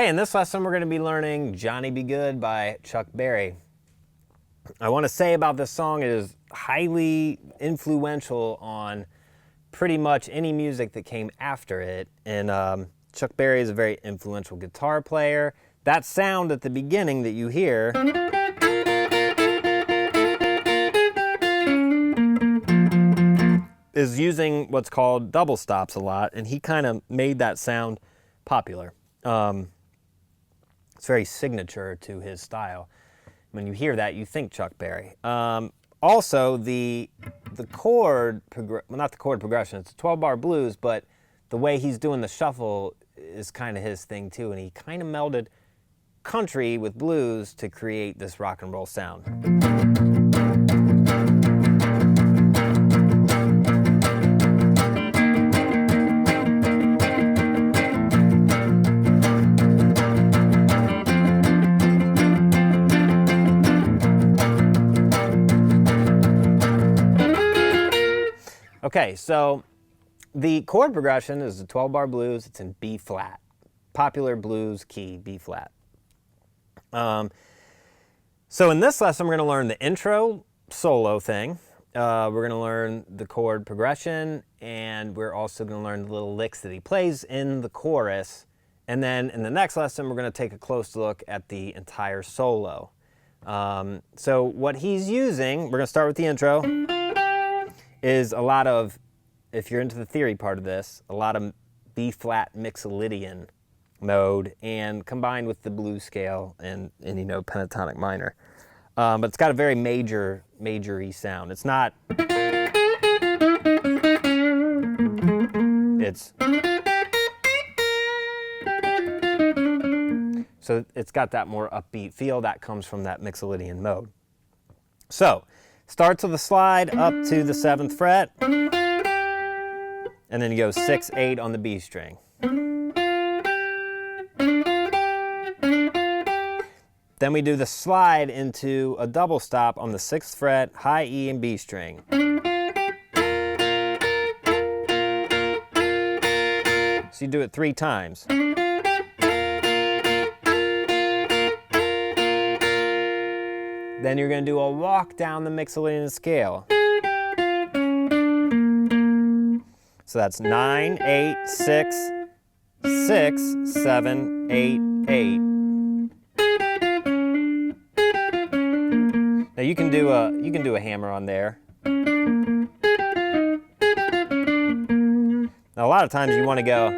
Okay, in this lesson we're going to be learning Johnny B Goode by Chuck Berry. I want to say about this song, it is highly influential on pretty much any music that came after it. And Chuck Berry is a very influential guitar player. That sound at the beginning that you hear is using what's called double stops a lot, and he kind of made that sound popular. It's very signature to his style. When you hear that, you think Chuck Berry. Also, the chord, well, not the chord progression, it's a 12-bar blues, but the way he's doing the shuffle is kind of his thing too, and he kind of melded country with blues to create this rock and roll sound. Okay, so the chord progression is a 12-bar blues. It's in B flat, popular blues key, B flat. So in this lesson, we're going to learn the intro solo thing. We're going to learn the chord progression, and we're also going to learn the little licks that he plays in the chorus. And then in the next lesson, we're going to take a close look at the entire solo. So what he's using, we're going to start with the intro, is a lot of, if you're into the theory part of this, a lot of B-flat mixolydian mode, and combined with the blues scale and you know, pentatonic minor. But it's got a very major-y sound. It's not, it's, so it's got that more upbeat feel that comes from that mixolydian mode. So, starts with a slide up to the 7th fret, and then you go 6, 8 on the B string. Then we do the slide into a double stop on the 6th fret, high E and B string. So you do it 3 times. Then you're going to do a walk down the mixolydian scale. So that's 9, 8, 6, 6, 7, 8, 8. Now you can do a hammer on there. Now a lot of times you want to go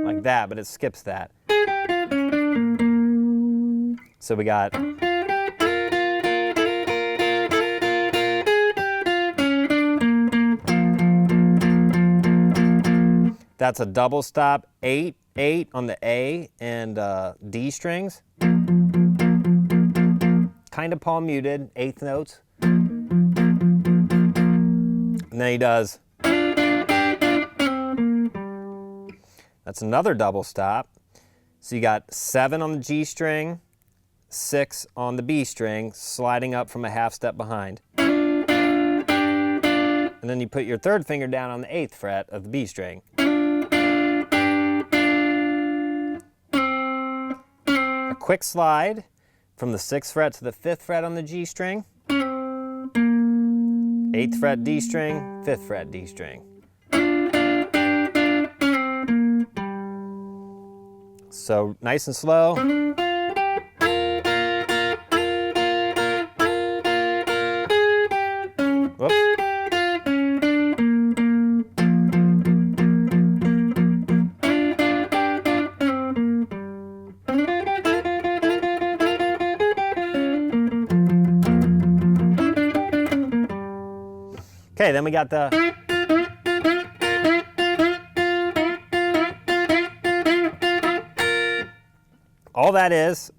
like that, but it skips that. So we got that's a double stop, 8, 8 on the A and D strings. Kind of palm muted, 8th notes. And then he does. That's another double stop. So you got 7 on the G string, 6 on the B string, sliding up from a half step behind. And then you put your 3rd finger down on the 8th fret of the B string. A quick slide from the 6th fret to the 5th fret on the G string, 8th fret D string, 5th fret D string. So nice and slow. Whoops. Okay, then we got the all that is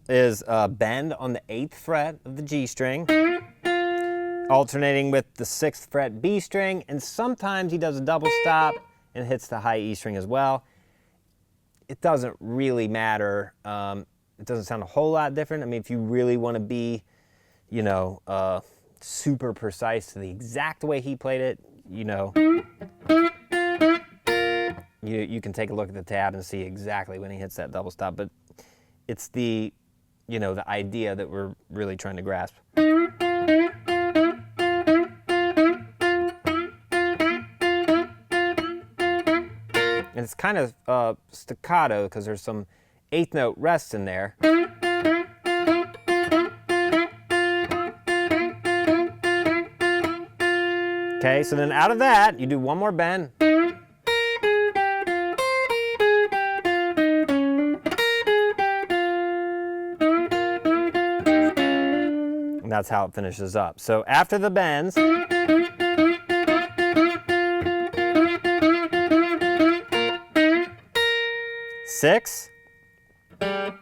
a bend on the 8th fret of the G string, alternating with the 6th fret B string, and sometimes he does a double stop and hits the high E string as well. It doesn't really matter. It doesn't sound a whole lot different. I mean, if you really want to be, you know, super precise to the exact way he played it, you know, you can take a look at the tab and see exactly when he hits that double stop. But it's the, you know, the idea that we're really trying to grasp. And it's kind of staccato because there's some eighth note rests in there. Okay, so then out of that, you do one more bend. And that's how it finishes up. So after the bends, six, kind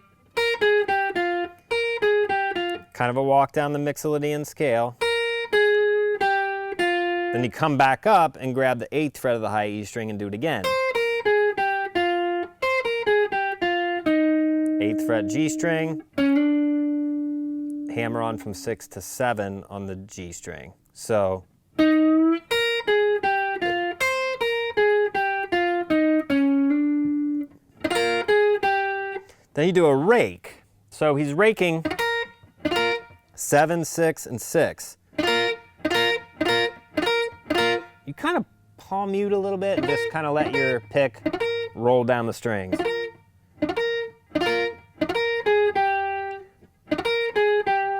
of a walk down the Mixolydian scale. Then you come back up and grab the 8th fret of the high E string and do it again. 8th fret G string, hammer on from 6 to 7 on the G string. So then you do a rake. So he's raking 7, 6, and 6. You kind of palm mute a little bit and just kind of let your pick roll down the strings.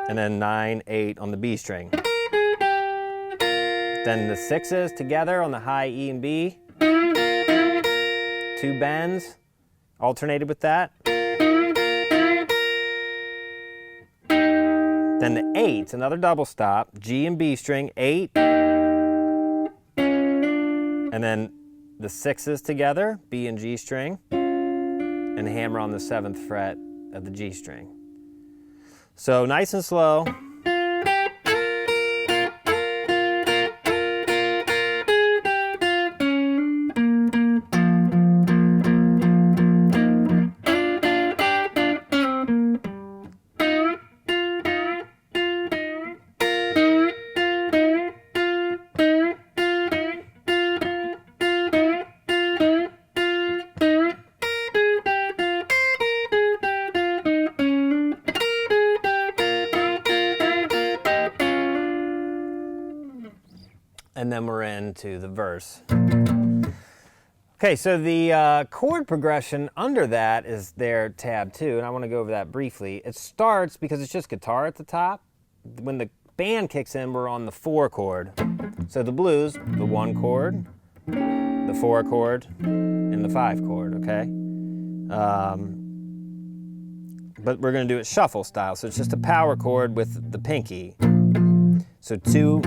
And then 9, 8 on the B string. Then the 6s together on the high E and B. 2 bends, alternated with that. Then the 8s, another double stop, G and B string, 8. And then the 6s together, B and G string, and hammer on the 7th fret of the G string. So nice and slow. And then we're into the verse. Okay, so the chord progression under that is there, tab 2, and I want to go over that briefly. It starts, because it's just guitar at the top, when the band kicks in, we're on the 4 chord. So the blues, the 1 chord, the 4 chord, and the 5 chord, okay? But we're going to do it shuffle style, so it's just a power chord with the pinky. So two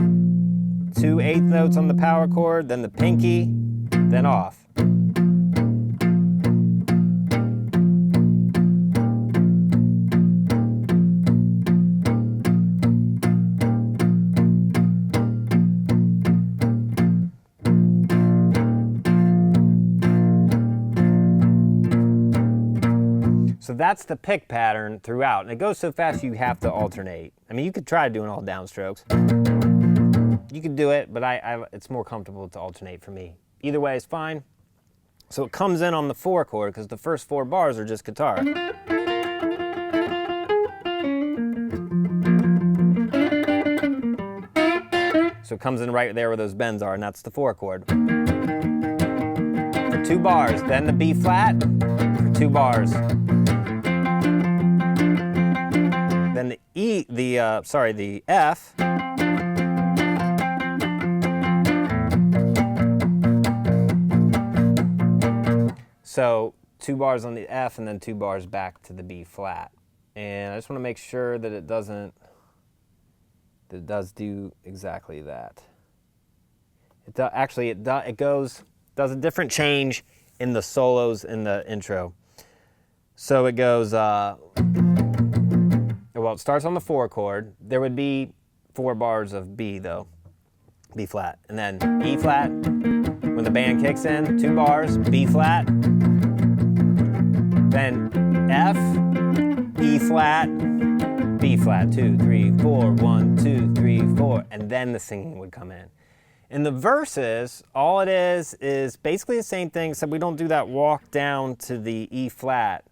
8th notes on the power chord, then the pinky, then off. So that's the pick pattern throughout, and it goes so fast you have to alternate. I mean, you could try doing all downstrokes. You could do it, but it's more comfortable to alternate for me. Either way is fine. So it comes in on the 4 chord because the first 4 bars are just guitar. So it comes in right there where those bends are, and that's the 4 chord. For 2 bars, then the B flat for 2 bars. Then the the F. So 2 bars on the F and then 2 bars back to the B flat. And I just want to make sure that it does do exactly that. It does a different change in the solos in the intro. So it goes, well, it starts on the 4 chord. There would be 4 bars of B though, B flat. And then E flat, when the band kicks in, 2 bars, B flat. Then F, E flat, B flat, 2, 3, 4, 1, 2, 3, 4, and then the singing would come in. In the verses, all it is basically the same thing, except we don't do that walk down to the E flat.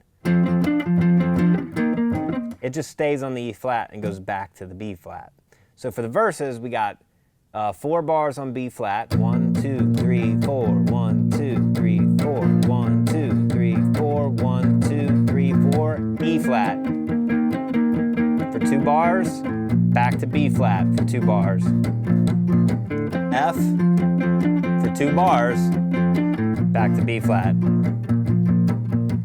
it just stays on the E flat and goes back to the B flat. So for the verses, we got 4 bars on B flat. 1, 2, 3, 4. 1, 2, 3, 4. 1, 2, 3, 4. 1, 2, 3, 4. E flat for 2 bars. Back to B flat for 2 bars. F for 2 bars. Back to B flat.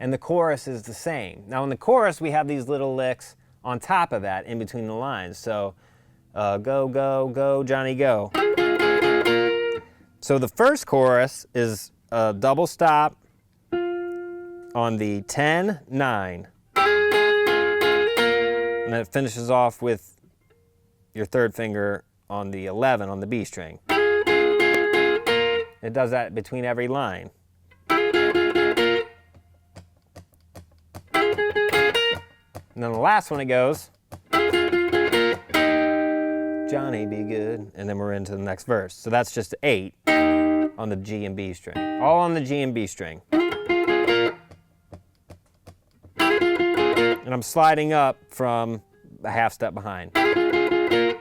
And the chorus is the same. Now in the chorus, we have these little licks on top of that in between the lines. So go, go, go, Johnny, go. So the first chorus is a double stop on the 10, 9. And then it finishes off with your 3rd finger on the 11 on the B string. It does that between every line. And then the last one it goes, Johnny B Goode, and then we're into the next verse. So that's just 8 on the G and B string. All on the G and B string. And I'm sliding up from a half step behind. And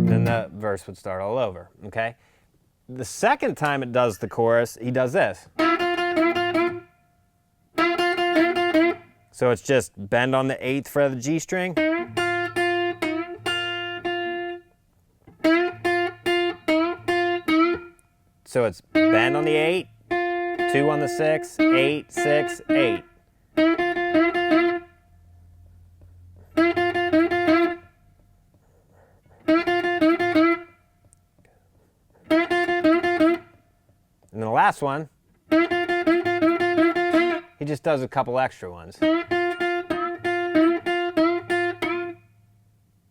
then the verse would start all over, okay? The second time it does the chorus, he does this. So it's just bend on the 8th fret of the G string. So it's bend on the 8, 2 on the 6, 8, 6, 8. And the last one, he just does a couple extra ones.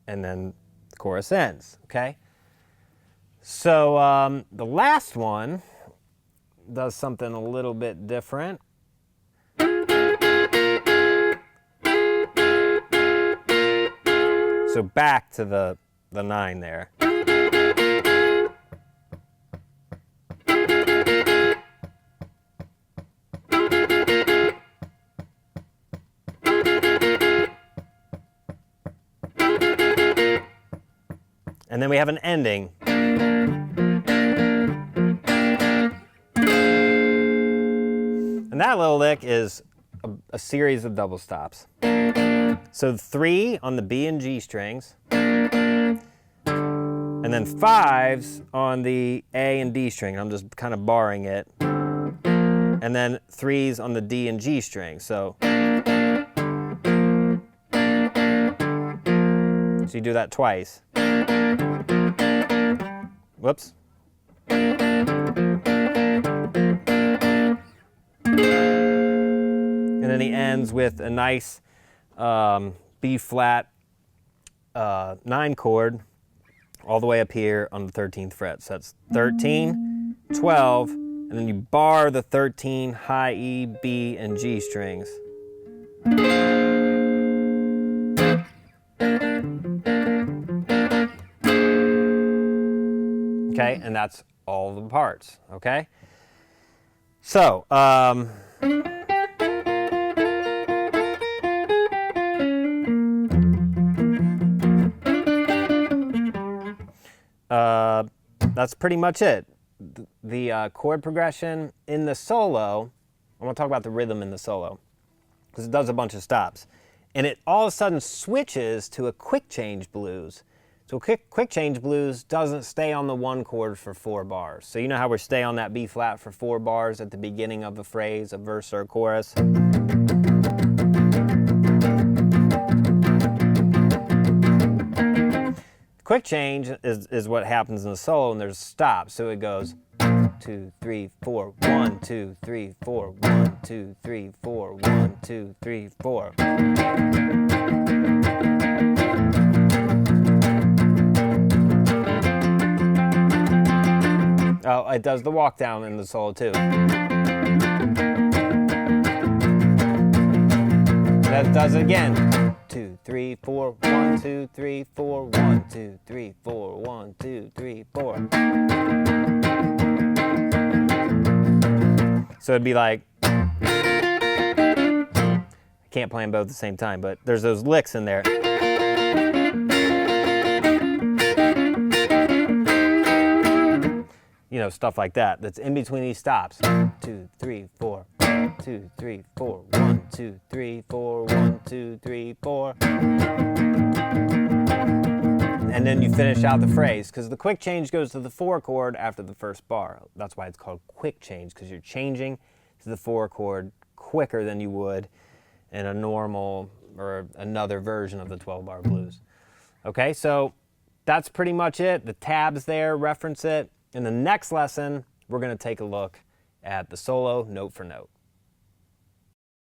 And then the chorus ends, okay? So the last one does something a little bit different. So back to the 9 there. And then we have an ending. And that little lick is a series of double stops. So 3 on the B and G strings, and then 5s on the A and D string. I'm just kind of barring it. And then 3s on the D and G string. So you do that twice. Whoops. And then he ends with a nice B flat 9 chord all the way up here on the 13th fret. So that's 13, 12, and then you bar the 13 high E, B, and G strings. Okay, and that's all the parts, okay? So, that's pretty much it. The chord progression in the solo, I want to talk about the rhythm in the solo, because it does a bunch of stops. And it all of a sudden switches to a quick change blues. So quick change blues doesn't stay on the 1 chord for 4 bars. So you know how we stay on that B flat for 4 bars at the beginning of a phrase, a verse or a chorus? Quick change is what happens in the solo, and there's a stop. So it goes 2, 3, 4, 1, 2, 3, 4, 1, 2, 3, 4, 1, 2, 3, 4. Oh, it does the walk down in the solo too. That does it again. 2, 3, 4, 1, 2, 3, 4, 1, 2, 3, 4, 1, 2, 3, 4. So it'd be like, I can't play them both at the same time, but there's those licks in there. You know, stuff like that. That's in between these stops. 1, 2, 3, 4. 1, 2, 3, 4. 1, 2, 3, 4. 1, 2, 3, 4. And then you finish out the phrase, because the quick change goes to the 4 chord after the first bar. That's why it's called quick change, because you're changing to the 4 chord quicker than you would in a normal or another version of the 12-bar blues. Okay, so that's pretty much it. The tabs there reference it. In the next lesson, we're going to take a look at the solo note for note.